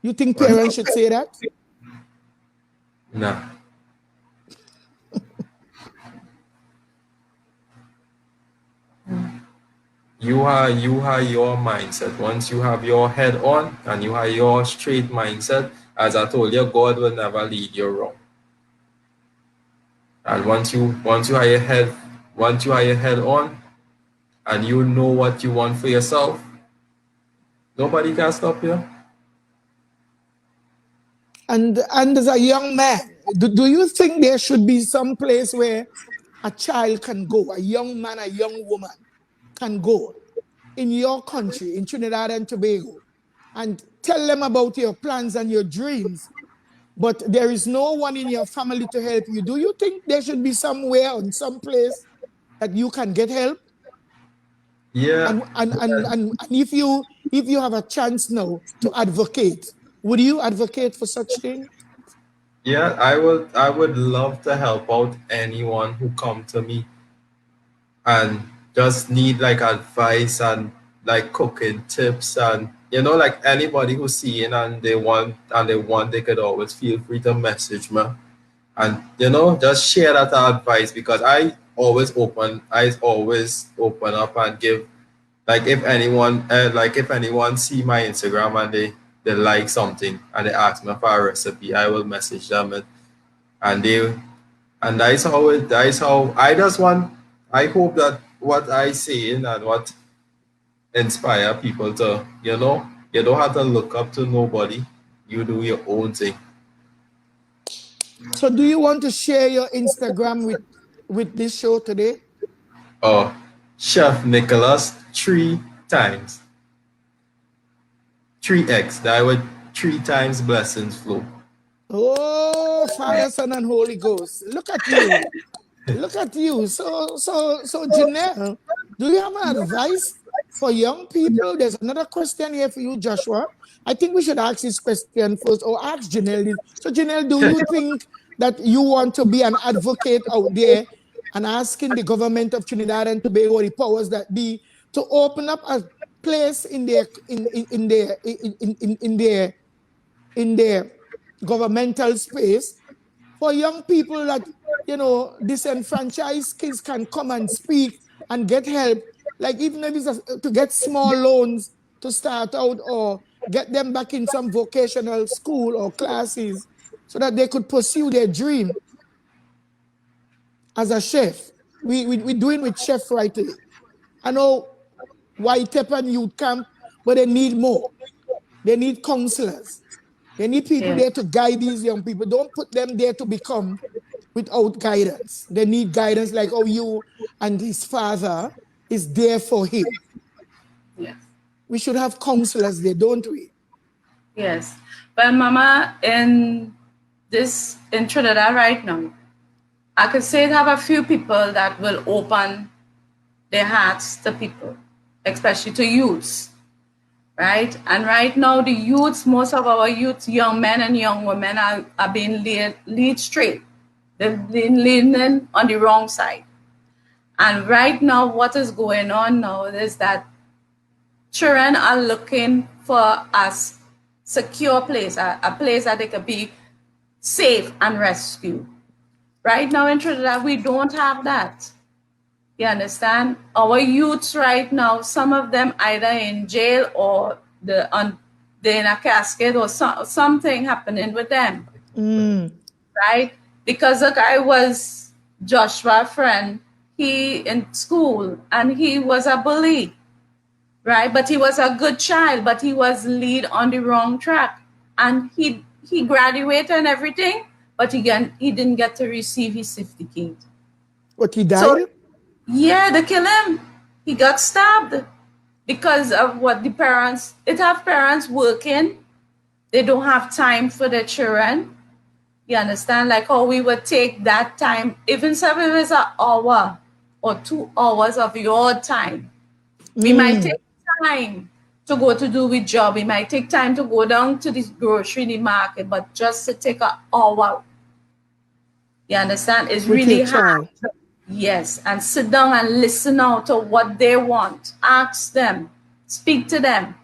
You think parents should say that? No. You have your mindset. Once you have your head on and you have your straight mindset, as I told you, God will never lead you wrong. And once you have your head on and you know what you want for yourself, nobody can stop you. And as a young man, do you think there should be some place where a child can go, a young man, a young woman can go in your country, in Trinidad and Tobago, and tell them about your plans and your dreams, but there is no one in your family to help you? Do you think there should be somewhere or some place that you can get help? Yeah. And if you have a chance now to advocate, would you advocate for such thing? Yeah, I would love to help out anyone who come to me and just need like advice and like cooking tips, and like anybody who's seeing and they want they could always feel free to message me and just share that advice, because I always open up and give, like if anyone see my Instagram and they like something and they ask me for a recipe, I will message them, and they and that's how I hope that what I say and what inspire people to, you don't have to look up to nobody. You do your own thing. So do you want to share your Instagram with this show today? Chef Nicholas 3x. 3x. That would 3 times blessings flow. Oh, Father, Son, and Holy Ghost. Look at you. Look at you. So Jennelle, do you have an advice for young people? There's another question here for you, Joshua. I think we should ask this question first, or ask Jennelle. So Jennelle, do you think that you want to be an advocate out there and asking the government of Trinidad and Tobago, the powers that be, to open up a place in their governmental space for young people that, disenfranchised kids can come and speak and get help, like even if it's to get small loans to start out, or get them back in some vocational school or classes so that they could pursue their dream as a chef. We're doing with Chef right here. I know White Teppan Youth Camp, but they need more. They need counselors. They need people there to guide these young people. Don't put them there to become without guidance. They need guidance, like how you and his father is there for him. Yes. We should have counselors there, don't we? Yes. But Mama, in Trinidad right now, I could say I have a few people that will open their hearts to people, especially to youths. Right? And right now, the youths, most of our youths, young men and young women, are being led straight. They've been leaning on the wrong side. And right now, what is going on now is that children are looking for a secure place, a place that they could be safe and rescued. Right now in Trinidad, we don't have that. You understand? Our youths right now, some of them either in jail or they're in a casket, or something happening with them. Right? Because the guy was Joshua's friend, he in school, and he was a bully. Right? But he was a good child, but he was lead on the wrong track. And he graduated and everything, but he didn't get to receive his certificate. What, he died? Yeah, they kill him. He got stabbed because of what the parents, it have parents working. They don't have time for their children. You understand? Like how we would take that time, even if it's an hour or 2 hours of your time. We might take time to go to do with job. We might take time to go down to this grocery, the market, but just to take an hour. You understand? It's really hard. Yes, and sit down and listen out to what they want. Ask them, speak to them.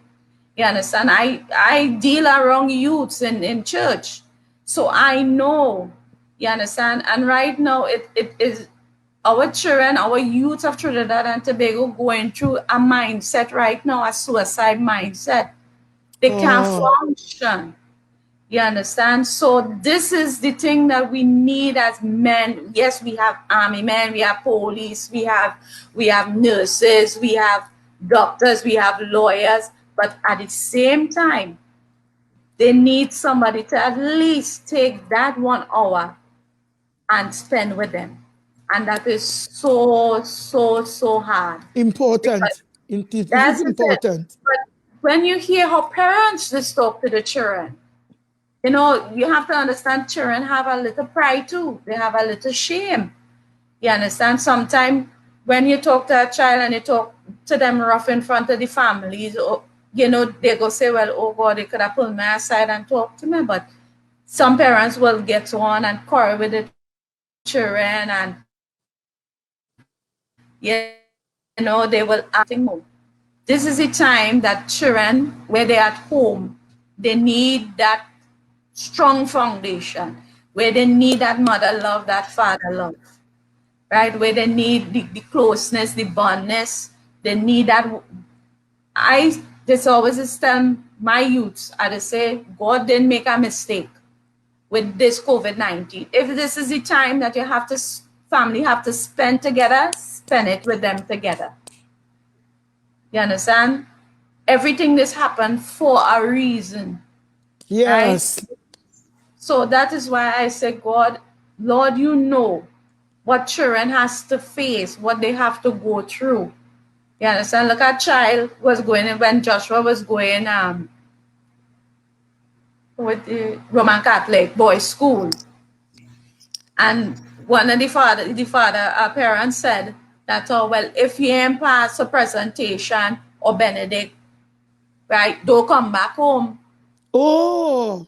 You understand? I deal around youths in church. So I know, you understand? And right now it is our children, our youth of Trinidad and Tobago going through a mindset right now, a suicide mindset. They can't Oh, function. You understand? So this is the thing that we need as men. Yes, we have army men, we have police, we have nurses, we have doctors, we have lawyers, but at the same time, they need somebody to at least take that 1 hour and spend with them. And that is so hard. Because important. It is that's the thing. important. But when you hear how parents just talk to the children, you know, you have to understand children have a little pride too. They have a little shame. You understand? Sometimes when you talk to a child and you talk to them rough in front of the families, or, you know, they go say, well, oh God, they could have pulled me aside and talked to me. But some parents will get on and quarrel with the children, and, you know, they will act more. This is the time that children, where they're at home, they need that strong foundation, where they need that mother love, that father love, right? Where they need the closeness, the bondness. They need that. I just always tell my youths, I just say, God didn't make a mistake with this COVID-19. If this is the time that you have to, family have to spend together, spend it with them together. You understand? Everything this happened for a reason, right? Yes. So that is why I say, God, Lord, you know what children has to face, what they have to go through. You understand? Look, a child was going, when Joshua was going with the Roman Catholic boys' school. And one of our parents said that, oh, well, if you ain't pass a presentation or Benedict, right, don't come back home. Oh,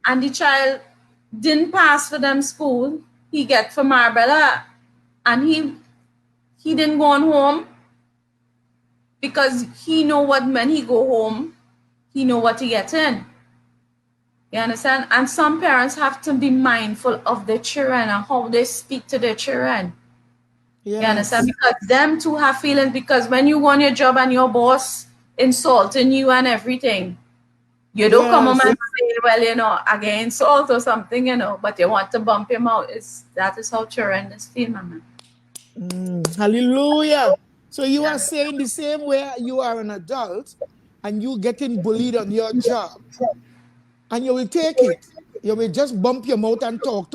And the child didn't pass for them school. He get for Marbella, and he didn't go on home because he know what when he go home, he know what he get in. You understand? And some parents have to be mindful of their children and how they speak to their children. You understand? yes. Because them too have feelings, because when you go on your job and your boss insulting you and everything, you don't come home Yes. and say, well, you know, again, insult or something, you know, but you want to bump him out. That is how children feel, mama. Hallelujah. So you are Yeah. saying the same way you are an adult and you getting bullied on your job and you will take it. You will just bump your mouth and talk.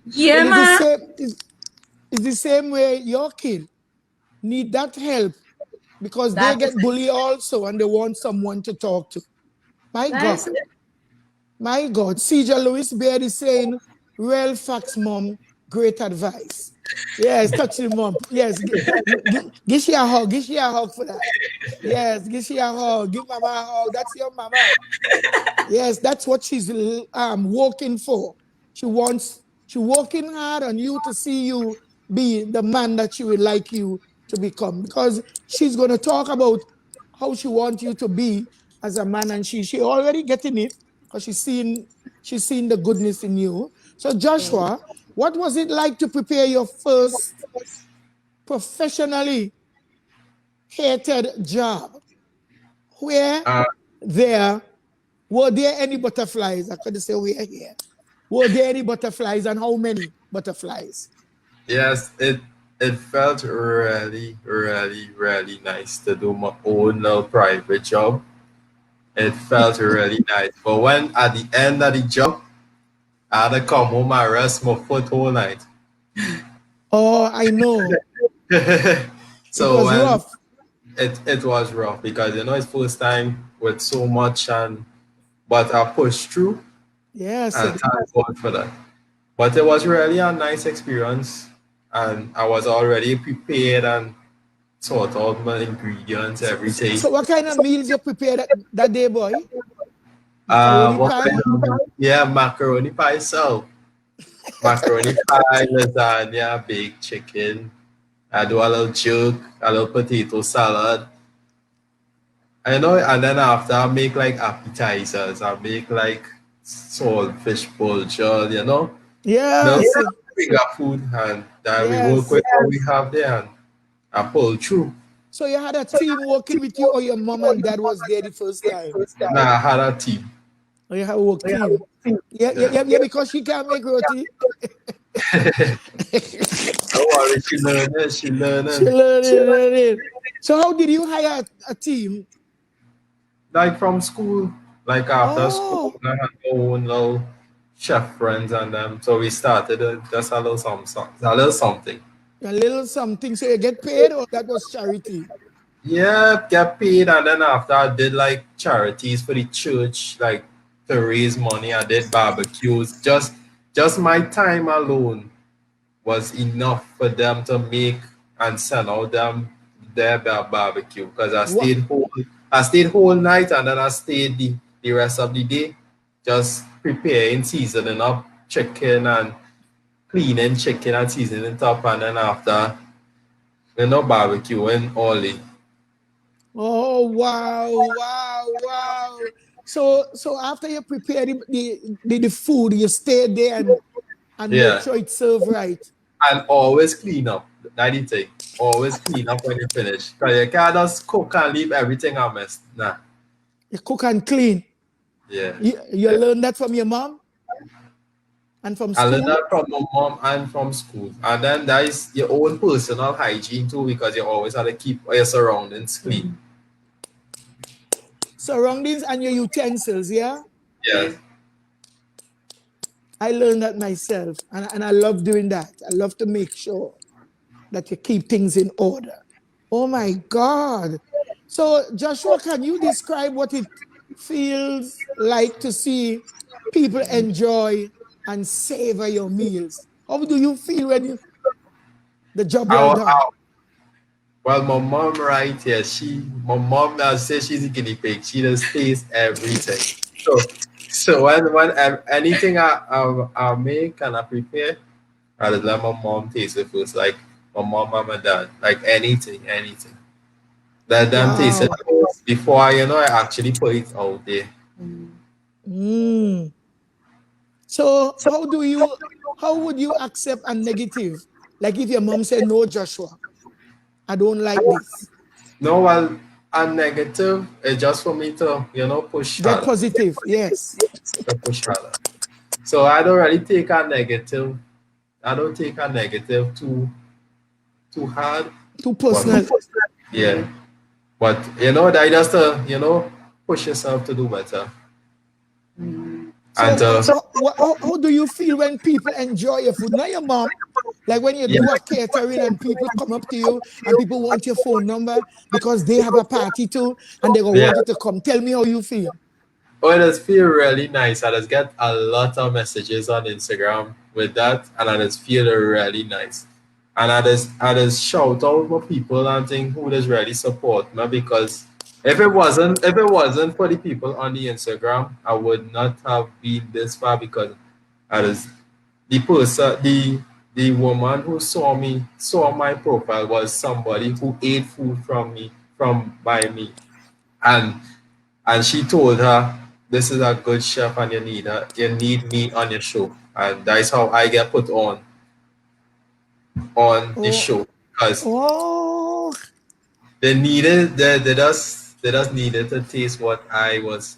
Yeah, Then man. it's the same way your kid need that help because they That is get bullied also and they want someone to talk to. My that God. is it. My God. CJ Lewis Baird is saying, real facts, mom, great advice. Yes, touch the mom. Yes, give she a hug. Give she a hug for that. Yes, give she a hug. Give mama a hug. That's your mama. Yes, that's what she's working for. She working hard on you to see you be the man that she would like you to become. Because she's gonna talk about how she wants you to be as a man, and she already getting it because she's seen the goodness in you. So Joshua, what was it like to prepare your first professionally hated job? Where Uh, there were there any butterflies? I couldn't say we're here. Were there any butterflies and how many butterflies? yes, it felt really, really, really nice to do my own little private job. It felt really nice. But when at the end of the job, I had to come home and rest my foot whole night. Oh, I know. It So was when rough. it was rough because it's first time with so much, and but I pushed through, Yes. and thank God for that. But it was really a nice experience, and I was already prepared and sort out my ingredients, everything. So what kind of meals you prepared that day, boy? Macaroni What pie? kind of, yeah, macaroni pie, so macaroni pie, lasagna, baked chicken. I do a little jerk, a little potato salad, I know, and then after I make like appetizers, I make like saltfish bulger, you know. No Yes. bigger food, and that we work Yes. with what we have there, and I pull through. So you had a team working with you, or your mom and dad was there the first time? Now I had a team. Or you have a work team? Yeah, yeah, Yeah. yeah, yeah, because she can't make roti. Don't worry, she learning, she She learning. learning. So how did you hire a team? Like from school, like after school, Oh, I had my own little chef friends and them. So we started just a little a little something. a little something. So you get paid, or that was charity? Yeah, get paid, and then after I did like charities for the church, like to raise money. I did barbecues. Just my time alone was enough for them to make and send out them their barbecue because What? I stayed whole night, and then I stayed the rest of the day just preparing, seasoning up chicken and cleaning chicken and seasoning it up, and then after barbecuing all day. Oh, wow, wow, wow. So after you prepare the food, you stay there and make Yeah. sure it's served right. And always clean up. That's the thing. Always clean up when you finish. Because you can't just cook and leave everything a mess. Nah. You cook and clean. Yeah. You learn that from your mom and from I learned school? that from my mom and from school. And then that is your own personal hygiene too, because you always have to keep your surroundings clean. Surroundings and your utensils, yeah? Yeah. I learned that myself, and I love doing that. I love to make sure that you keep things in order. Oh my God. So, Joshua, can you describe what it feels like to see people enjoy and savor your meals? How do you feel when the job well done? Well, my mom right here, my mom now says she's a guinea pig. She just tastes everything. So when anything I make and I prepare, I just let my mom taste it first. Like my mom and my dad, like anything. Let them taste it Wow. first before I actually put it out there. Mm. So how would you accept a negative? Like if your mom said, no, Joshua, I don't like this. No, well, a negative is just for me to push Get harder, positive, yes. to push harder. So I don't really take a negative. I don't take a negative too hard. Too But personal. yeah, but that just to push yourself to do better. And How do you feel when people enjoy your food? Not your mom. Like when you yeah, do a catering and people come up to you and people want your phone number because they have a party too and they yeah. want you to come. Tell me how you feel. Oh, it does feel really nice. I just get a lot of messages on Instagram with that, and I just feel really nice. And I just shout out my people and think who does really support me, because if it wasn't for the people on the Instagram, I would not have been this far, because I just the woman who saw my profile was somebody who ate food from by me, and she told her, this is a good chef and you need me on your show. And that's how I get put on the Oh, show, because oh. they just needed to taste what I was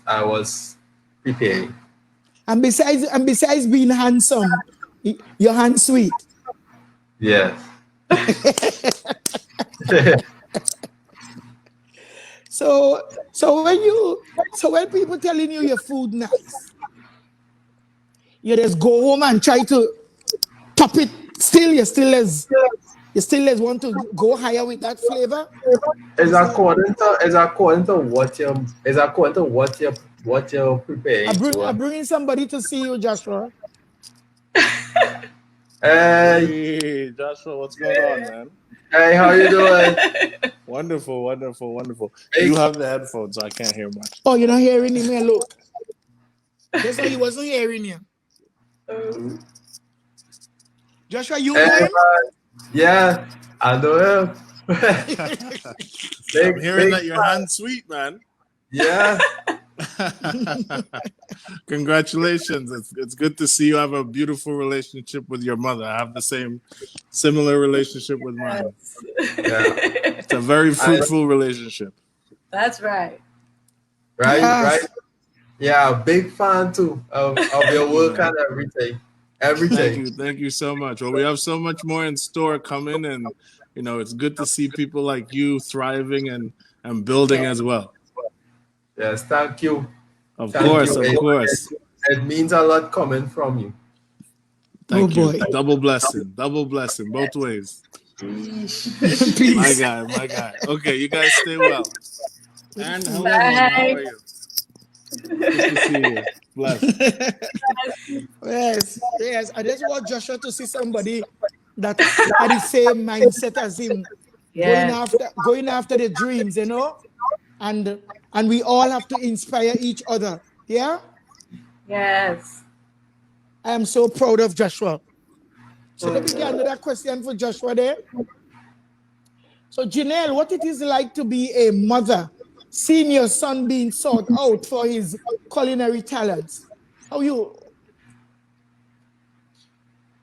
preparing. And besides being handsome, your hand sweet. Yeah. So when people telling you your food nice, you just go home and try to top it. Still, you still as want to go higher with that flavor. It's according to what you're preparing I'm to. bringing somebody to see you, Joshua. Hey, Joshua, what's going on, man? Hey, how you doing? Wonderful, wonderful, wonderful. Hey. You have the headphones, so I can't hear much. Oh, you're not hearing him here, look. That's why he wasn't hearing you. Joshua, you know him? Yeah, I know him. I'm hearing that your hand's sweet, man. Yeah. Congratulations. It's good to see you have a beautiful relationship with your mother. I have the similar relationship with mine. Yeah. It's a very fruitful relationship. That's right. Right. Yes. Yeah, big fan too of your work Yeah. and everything. Thank you so much. Well, we have so much more in store coming, and it's good to see people like you thriving and building as well. Yes, thank you. Of Thank course, you. of course. It means a lot coming from you. Oh Thank you. boy. Double blessing, both ways. My Peace. guy, my guy. Okay, you guys stay well. And hello, Mama. How Bye. are you? Good to see you. Blessed. Yes. I just want Joshua to see somebody that had the same mindset as him, Yes. going after the dreams, and we all have to inspire each other. Yeah. Yes. I am so proud of Joshua. So let me get another question for Joshua there. So Jennelle, what it is like to be a mother, seeing your son being sought out for his culinary talents? How you?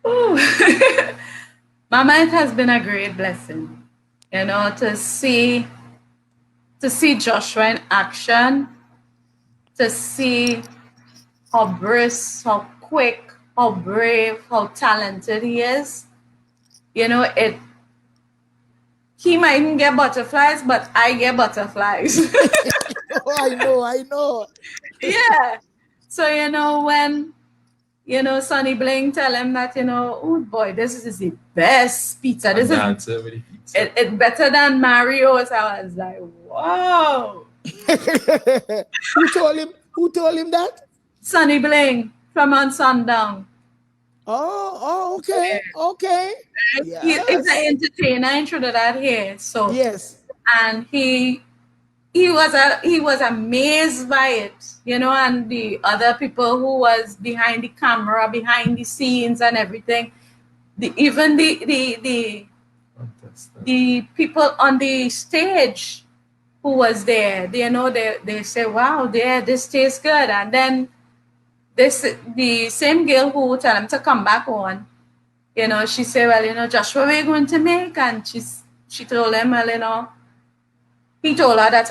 Ooh. Mama, it has been a great blessing, to see Joshua in action, to see how brisk, how quick, how brave, how talented he is. He mightn't get butterflies, but I get butterflies. Oh, I know. Yeah. So, when, Sonny Bling tell him that, oh boy, this is the best pizza. This is Dancer with the pizza. it better than Mario's. I was like, whoa. Who told him that? Sonny Bling from on Sundown. Okay. He's an Yes. entertainer in Trinidad here. So Yes. and he was amazed by it, and the other people who was behind the camera, behind the scenes and everything. Even the people on the stage who was there, they say, wow, this tastes good. And then the same girl who tell him to come back on, she said, well, Joshua, what are you going to make? And she told him, well, he told her that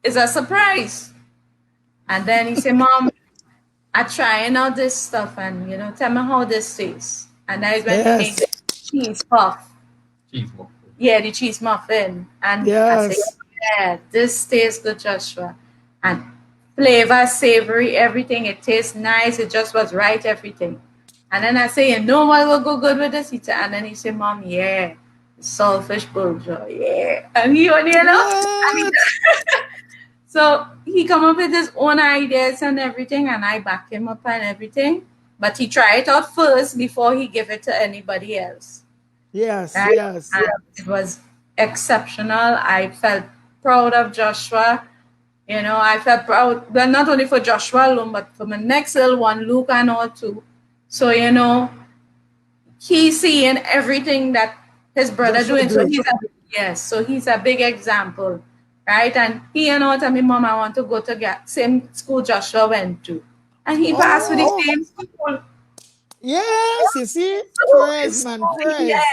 it's a surprise. And then he said, Mom, I'm trying out this stuff and, tell me how this tastes. And that is when he made the cheese puff. Cheese muffin. Yeah, the cheese muffin. And I said, yeah, this tastes good, Joshua. And flavor, savory, everything. It tastes nice. It just was right, everything. And then I say, what will go good with this? And then he said, Mom, yeah, saltfish bulgur, yeah. And he only, so he come up with his own ideas and everything, and I back him up and everything. But he tried it out first before he give it to anybody else. Yes. And it was exceptional. I felt proud of Joshua. I felt proud, well, not only for Joshua alone, but for my next little one, Luke, and all too. So, he's seeing everything that his brother doing. So he's a big example, right? And he tell me, Mom, I want to go to same school Joshua went to. And he passed with the same school. Yes, you see? Praise, man, praise. Yeah,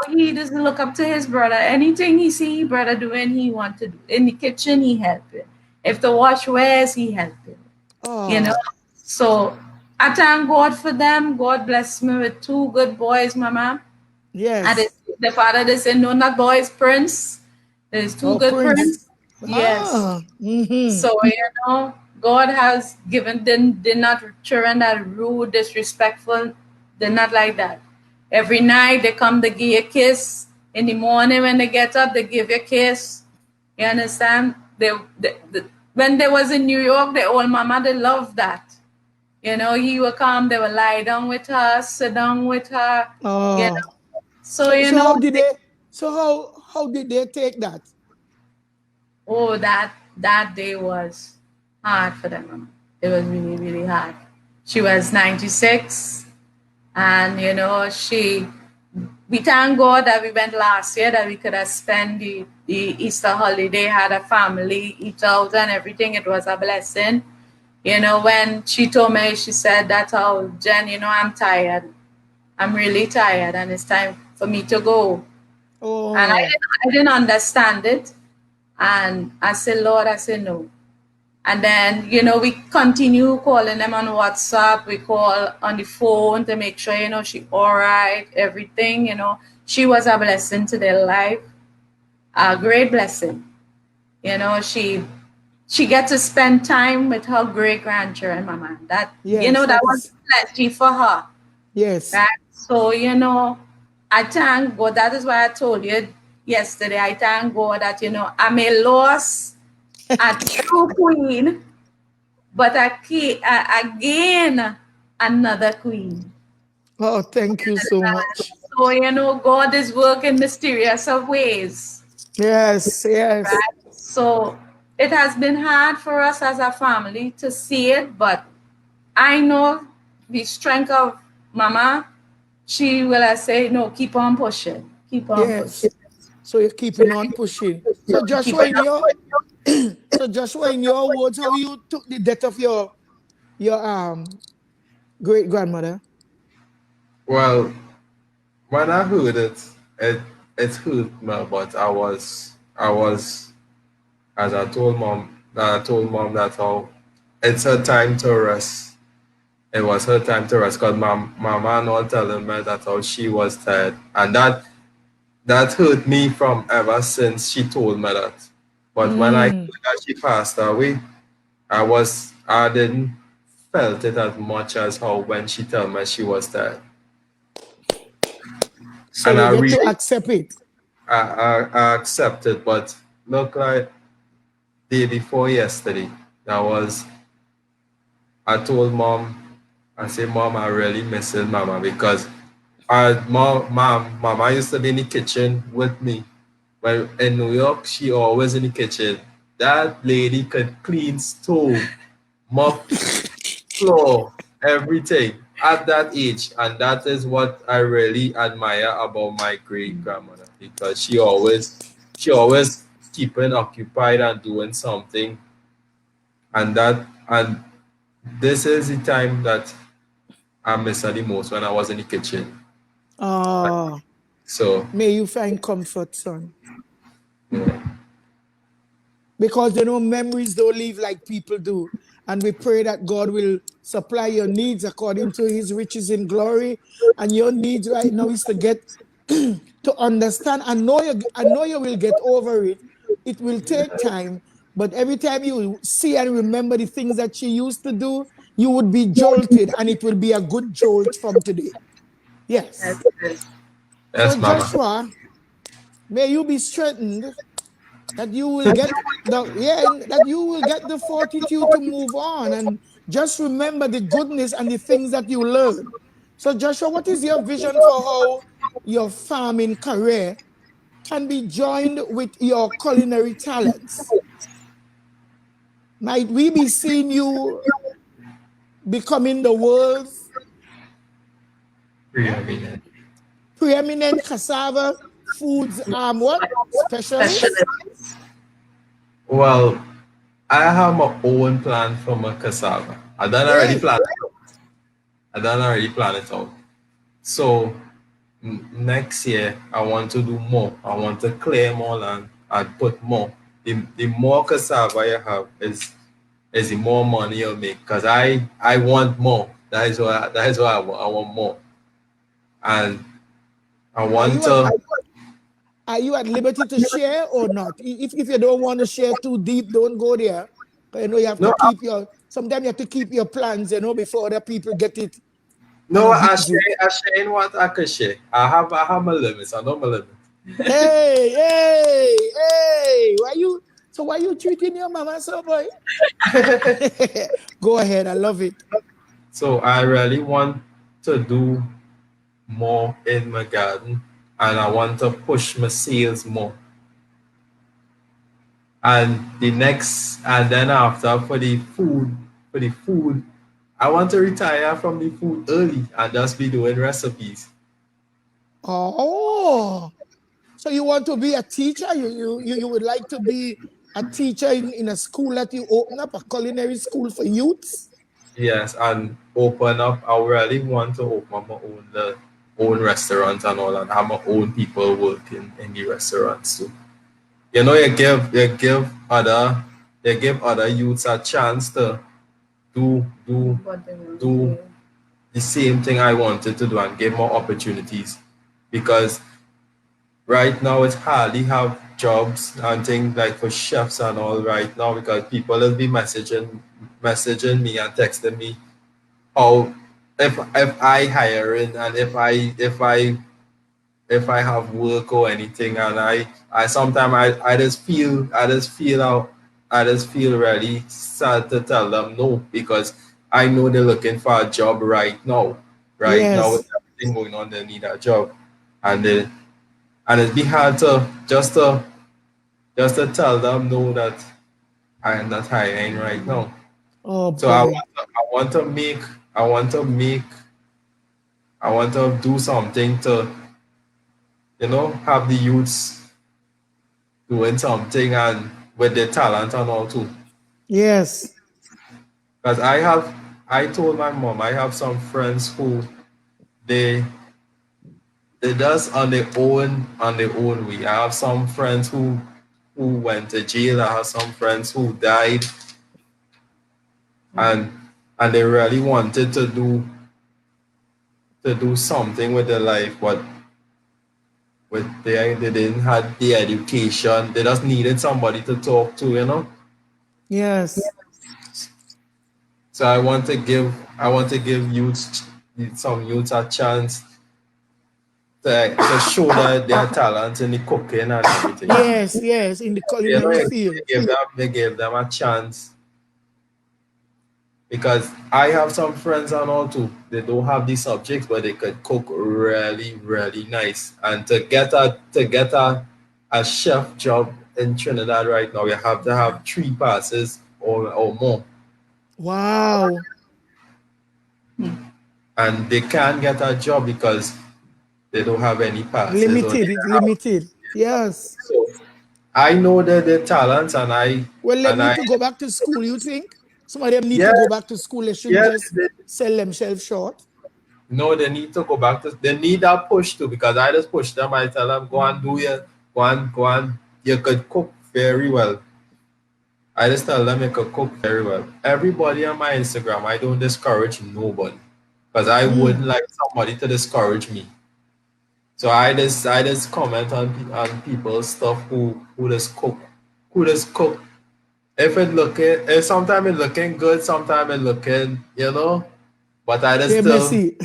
so he doesn't look up to his brother. Anything he see his brother doing, he want to do. In the kitchen, he helping. If the wash wears, he helping. So I thank God for them. God bless me with two good boys, Mama. Yes. And the father, they say, no, not boys, prince. There's two good prince. Yes. So, God has given them, they're not children that rude, disrespectful. They're not like that. Every night they come, they give you a kiss. In the morning when they get up, they give you a kiss. You understand? When they was in New York, the old mama, they loved that. He would come, they would lie down with her, sit down with her. So how did they take that? Oh, that day was hard for them, Mama. It was really, really hard. She was 96, and we thank God that we went last year, that we could have spent the Easter holiday, had a family, eat out and everything. It was a blessing. You know, when she told me, she said that, oh, Jen, you know, I'm tired. I'm really tired and it's time for me to go. Oh. And I didn't understand it. And I said, Lord, I said, no. And then, you know, we continue calling them on WhatsApp. We call on the phone to make sure, you know, she all right, everything, you know. She was a blessing to their life, a great blessing. You know, she get to spend time with her great-grandchildren, Mama. That, Yes, you know, that that was is- plenty for her. Yes. Right? So, you know, I thank God. That is why I told you yesterday. I thank God that, you know, I may lose a true queen, but I gain another queen. Oh, thank you so much. So, you know, God is working mysterious of ways. Yes, yes. Right? So it has been hard for us as a family to see it, but I know the strength of Mama. She will say, no, keep on pushing. Keep on Yes. pushing. So you're keeping on pushing. So Joshua, in your words, how you took the death of your great grandmother? Well, when I heard it, it hurt me, but I was as I told mom that it's her time to rest. It was her time to rest because my mom was telling me that how she was tired, and that hurt me from ever since she told me that. But when I heard that she passed away, I didn't felt it as much as how when she told me she was tired. So And you I get to really accept it. I accepted, but look like day before yesterday, that was I told mom, I said, Mom, I really missing Mama because Mama used to be in the kitchen with me. But in New York, she always in the kitchen. That lady could clean stove, mop floor, everything at that age. And that is what I really admire about my great grandmother because she always keeping occupied and doing something. And this is the time that I miss her the most when I was in the kitchen. Oh, So may you find comfort, son. yeah. Because you know, memories don't leave like people do. And we pray that God will supply your needs according to his riches in glory. And your needs right now is to get to understand. I know you will get over it. It will take time. But every time you see and remember the things that she used to do, you would be jolted, and it will be a good jolt from today. Yes. So Yes, Mama. Joshua, may you be strengthened that you will get the fortitude to move on and just remember the goodness and the things that you learn. So Joshua, what is your vision for how your farming career can be joined with your culinary talents? Might we be seeing you becoming the world's Preeminent. preeminent cassava foods what specialist? Well, I have my own plan for my cassava. Hey, I done already plan it out. So next year I want to do more. I want to clear more land and put more. The more cassava you have is the more money you make. Cause I want more. That is why I want more. And I are want you at to Are you at liberty to share or not? If you don't want to share too deep, don't go there. But you know you have to no keep your sometimes you have to keep your plans, you know, before other people get it and no I abuse it. share I share in what I can share. I have my limits. I know my limits. Hey, hey, hey, why you treating your mama so boy? Go ahead, I love it. So I really want to do more in my garden and I want to push my sales more. And then after for the food, I want to retire from the food early and just be doing recipes. Oh, so you want to be a teacher? You would like to be a teacher in a school that you open up, a culinary school for youths? Yes, and open up. I really want to open up my own restaurant and all, and have my own people working in the restaurants too. You know, you give other youths a chance to do What they want to do do. the same thing I wanted to do and give more opportunities, because right now it's hardly have jobs and things like for chefs and all right now, because people will be messaging me and texting me how if I hiring and if I have work or anything, and I sometimes I just feel really sad to tell them no, because I know they're looking for a job right now. Right now with Yes. everything going on, they need a job. And it'd be hard to just to tell them no, that I am not hiring right now. Oh So I want boy. to, I want to make I want to make I want to do something to have the youths doing something and with their talent and all too. Yes. Because I told my mom I have some friends who they they does on their own way. I have some friends who went to jail. I have some friends who died, and they really wanted to do something with their life, but they didn't have the education. They just needed somebody to talk to. Yes. So I want to give some youths a chance to show that their talent in the cooking and everything. Yes. Yes. In the culinary field. They gave them a chance, because I have some friends and all too. They don't have these subjects, but they could cook really, really nice. And to get a chef job in Trinidad right now, you have to have 3 passes or more. Wow. And they can't get a job because they don't have any passes, or Limited. It's limited. Yes. so I know that their talents, and I Well, they and need I to go back to school, you think? Some of them need to yes, go back to school. They shouldn't yes, just sell themselves short. no, they need to go back to. They need that push too, because I just push them. I tell them, go and do your, go and. You could cook very well. I just tell them you could cook very well. Everybody on my Instagram, I don't discourage nobody, because I wouldn't like somebody to discourage me. So I just comment on people's stuff who just cook. If sometimes it looking good, sometimes it looking. But I just They're still. messy.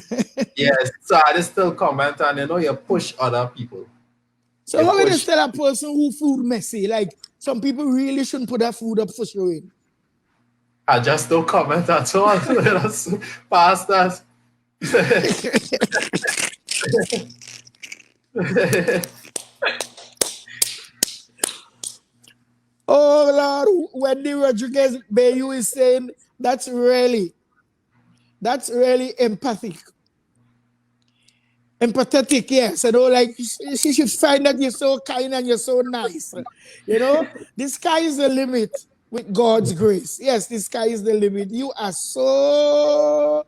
Yes, so I just still comment, and you push other people. So You how would you push. tell a person who food messy? Like some people really shouldn't put their food up for showing. I just don't comment at all. Just pass that. Oh Lord, Wendy Rodriguez Bayou is saying that's really empathic. Empathetic, yes. Like she should find that you're so kind and you're so nice. The sky is the limit with God's grace. Yes, the sky is the limit. You are so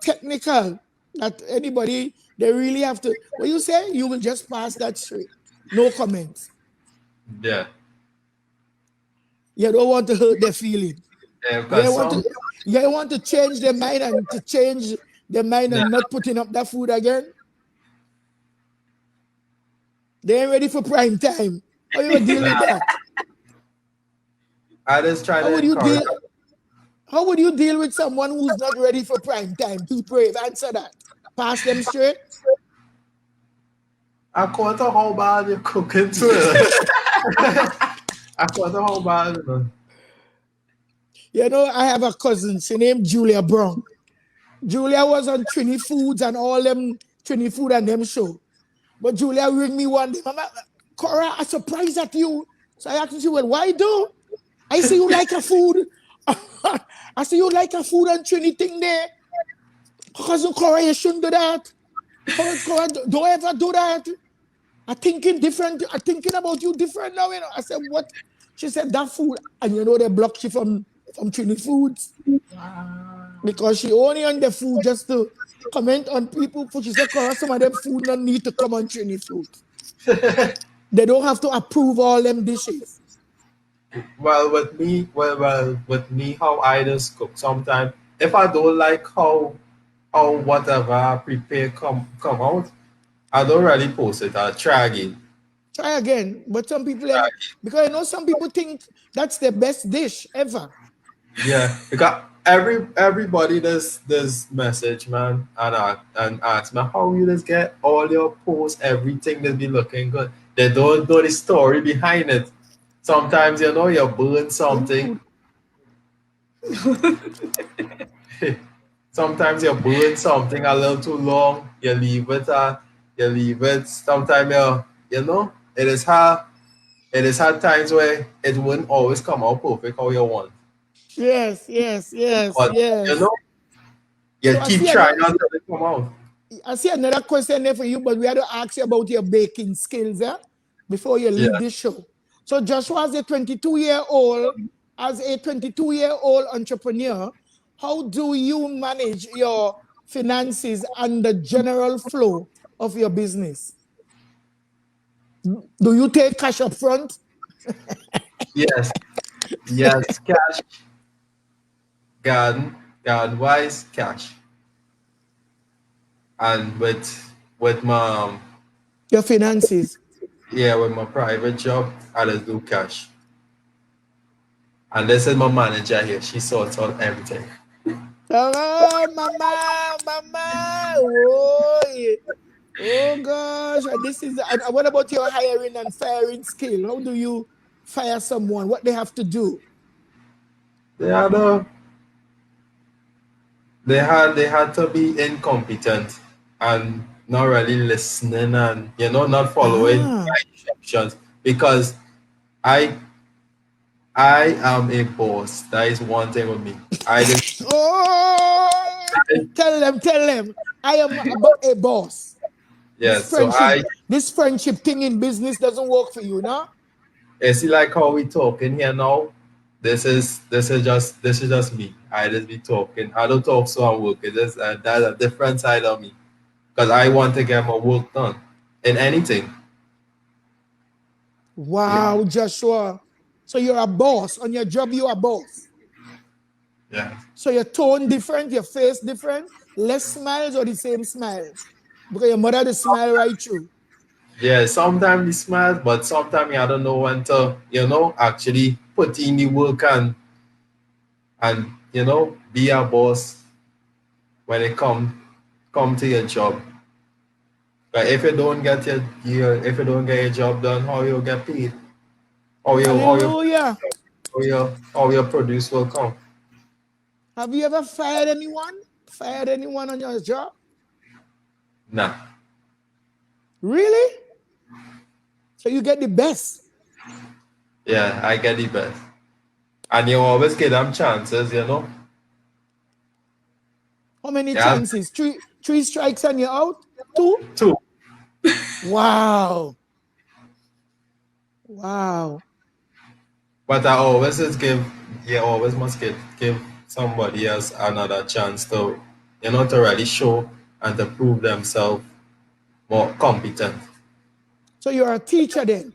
technical that anybody, they really have to, what you say, you will just pass that straight. No comments. Yeah. You don't want to hurt their feeling. Yeah, You because want to, you want to change their mind yeah, and not putting up that food again. They ain't ready for prime time. How you deal with that? I just try How to would you encourage. deal? How would you deal with someone who's not ready for prime time? Be brave. Answer that. Pass them straight. I caught a whole bad you're cooking too. I caught a whole bad. I have a cousin. She named Julia Brown. Julia was on Trini Foods and all them Trini Food and them show. But Julia ring me one day. Mama, Cora, I'm surprised at you. So I asked her, well, why do? I see you like a food. I see you like a food and Trini thing there. Cousin Cora, you shouldn't do that. Don't ever do that. I'm thinking different. I'm thinking about you different now. You know. I said, what? She said, that food. And you know, they blocked you from Trini Foods. Because she only on the food just to comment on people food. She said, "Cause some of them food don't need to come on Trini Foods. They don't have to approve all them dishes." Well, with me, how I just cook. Sometimes, if I don't like how whatever I prepare come out, I don't really post it. I try again. Try again. But some people, because I know some people think that's the best dish ever. Yeah, because everybody this message, man, and ask me how you just get all your posts, everything that be looking good. They don't know the story behind it. Sometimes you know you burn something. Sometimes you burn something a little too long. You leave it. You leave it. Sometimes you know it is hard. It is hard times where it wouldn't always come out perfect how you want. Yes. But you know you So keep trying until it come out. I see another question there for you, but we had to ask you about your baking skills, before you leave this show. So Joshua, as a 22-year-old entrepreneur, how do you manage your finances and the general flow of your business? Do you take cash up front? Yes, yes, cash, garden wise, cash, and with my Your finances. with my private job, I just do cash. And this is my manager here. She sorts out everything. Oh, mama. Oh gosh, this is. And what about your hiring and firing skill? How do you fire someone? What they have to do? They had they had to be incompetent and not really listening and not following my instructions because I I am a boss. That is one thing with me. I just Tell them. I am a boss. yes. So This friendship thing in business doesn't work for you, no? see like how we talking here now. This is just me. I just be talking. I don't talk so I work. It's just that's a different side of me because I want to get my work done in anything. Wow, Joshua. So you're a boss. On your job, you're a boss. Yeah. So your tone different, your face different, less smiles or the same smiles? Because your mother the smile right through. Yeah, sometimes he smiles, but sometimes I don't know when to, actually put in the work and be a boss when it come to your job. But if you don't get if you don't get your job done, how you get paid? Hallelujah. How your produce will come. Have you ever fired anyone? Fired anyone on your job? Nah. Really? So you get the best. Yeah, I get the best. And you always get them chances, How many chances? Three strikes and you're out? Two? Two. Wow. But I always just you always must give somebody else another chance to really show and to prove themselves more competent. So you're a teacher then.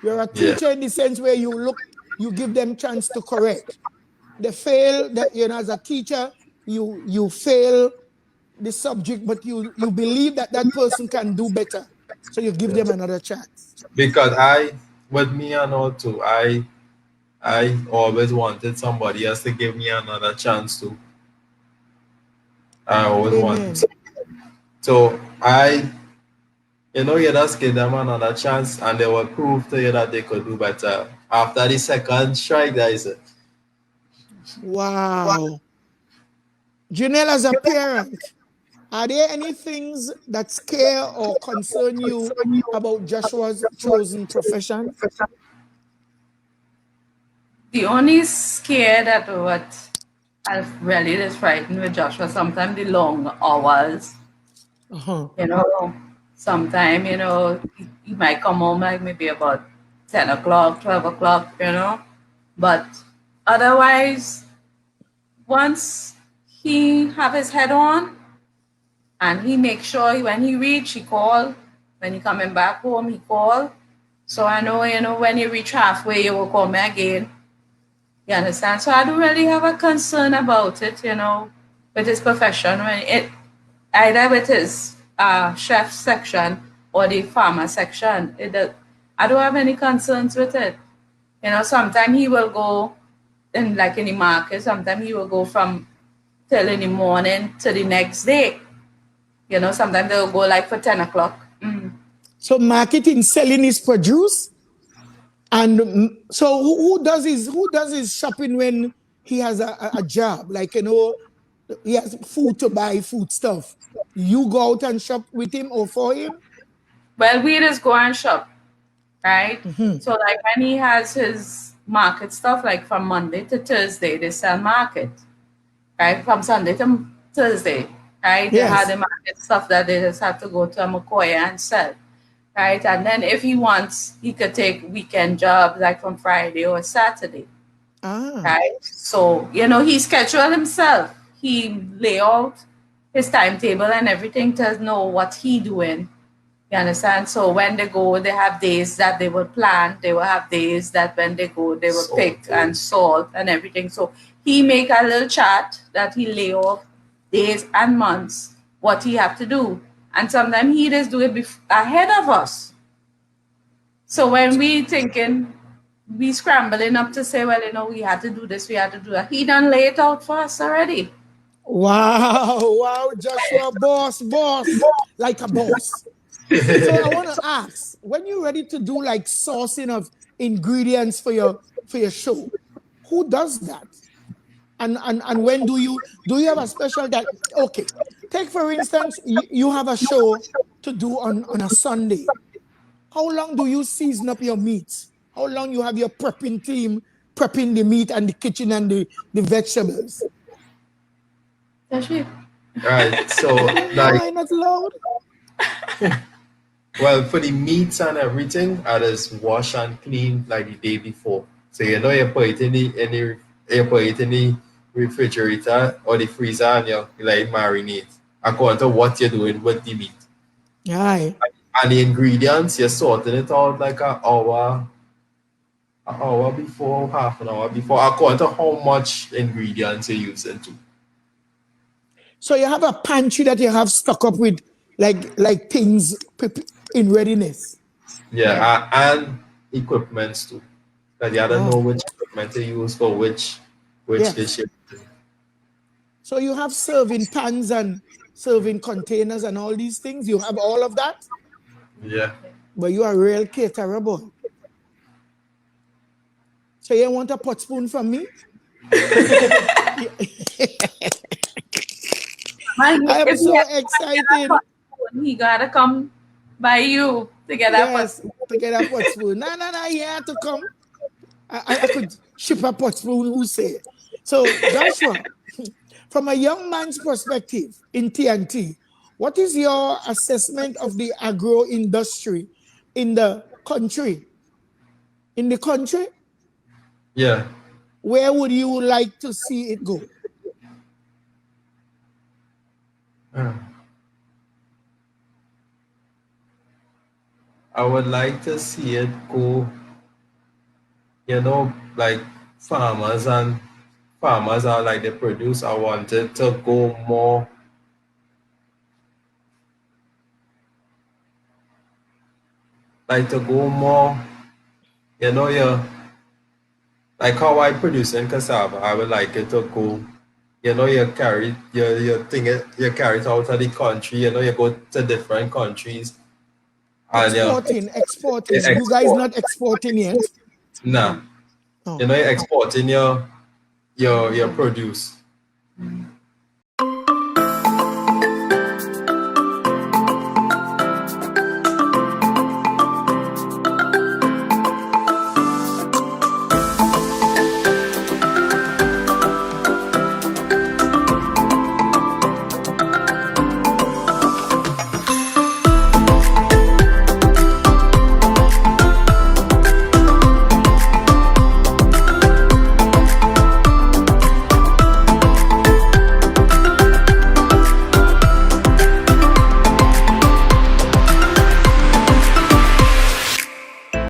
You're a teacher in the sense where you give them chance to correct. They fail, that as a teacher, you fail the subject, but you believe that person can do better. So you give them another chance. Because with me and all too, I always wanted somebody else to give me another chance to. I always wanted. So you just give them another chance and they will prove to you that they could do better. After the second strike, that is it. Wow. Jennelle, as a parent, are there any things that scare or concern you about Joshua's chosen profession? The only scare that what I've really is frightened with Joshua, sometimes the long hours. You know, sometime, you know, he might come home like maybe about 10 o'clock, 12 o'clock, you know. But otherwise, once he have his head on and he make sure when he reach, he call. When he coming back home, he call. So I know, you know, when you reach halfway, you will call me again. You understand? So I don't really have a concern about it, you know, with his profession. When it either with his chef section or the farmer section, I don't have any concerns with it. You know, sometimes he will go in like in the market. Sometimes he will go from till in the morning to the next day. You know, sometimes they'll go like for 10 o'clock. So marketing, selling his produce. And so who does his shopping when he has a job? Like, you know, he has food to buy, food stuff. You go out and shop with him or for him? Well, we just go and shop, right? So like when he has his market stuff, like from Monday to Thursday, they sell market, right? From Sunday to Thursday, right? They have the market stuff that they just have to go to a McCoy and sell, right? And then if he wants, he could take weekend jobs like from Friday or Saturday, right? So, you know, he schedule himself. He lay out his timetable and everything to know what he doing. You understand? So when they go, they have days that they will plant. They will have days that when they go, they will pick and salt and everything. So he make a little chart that he lay off days and months, what he have to do. And sometimes he just do it ahead of us. So when we thinking, we scrambling up to say, well, you know, we had to do this, we had to do that. He done lay it out for us already. Wow, Joshua, boss, like a boss. So I want to ask, when you're ready to do like sourcing of ingredients for your show, who does that? And when do you have a special that, okay, take for instance, you have a show to do on a Sunday. How long do you season up your meat? How long you have your prepping team prepping the meat and the kitchen and the vegetables? That's it. Right. So Why not loud? well, for the meats and everything, I just wash and clean like the day before. So you know you put it in the refrigerator or the freezer and you like marinate according to what you're doing with the meat. Aye. And the ingredients, you're sorting it out like an hour before, half an hour before, according to how much ingredients you're using too. So you have a pantry that you have stock up with like things in readiness. Yeah. And equipments too. That you don't know which equipment to use for which dish. So you have serving pans and serving containers and all these things. You have all of that? Yeah. But you are a real caterer boy. So you want a pot spoon from me? I am so excited. He gotta come by you to get that pot spoon. To get a pot spoon. No, he had to come. I could ship a pot spoon, who say. So, Joshua, from a young man's perspective in TNT, what is your assessment of the agro industry in the country? In the country? Yeah. Where would you like to see it go? I would like to see it go, you know, like farmers are like the produce. I want it to go more you know, like how I produce in cassava. I would like it to go, you know, you carry it out of the country, you know, you go to different countries. Exporting. You guys not exporting yet? Nah. You know, you're exporting your produce.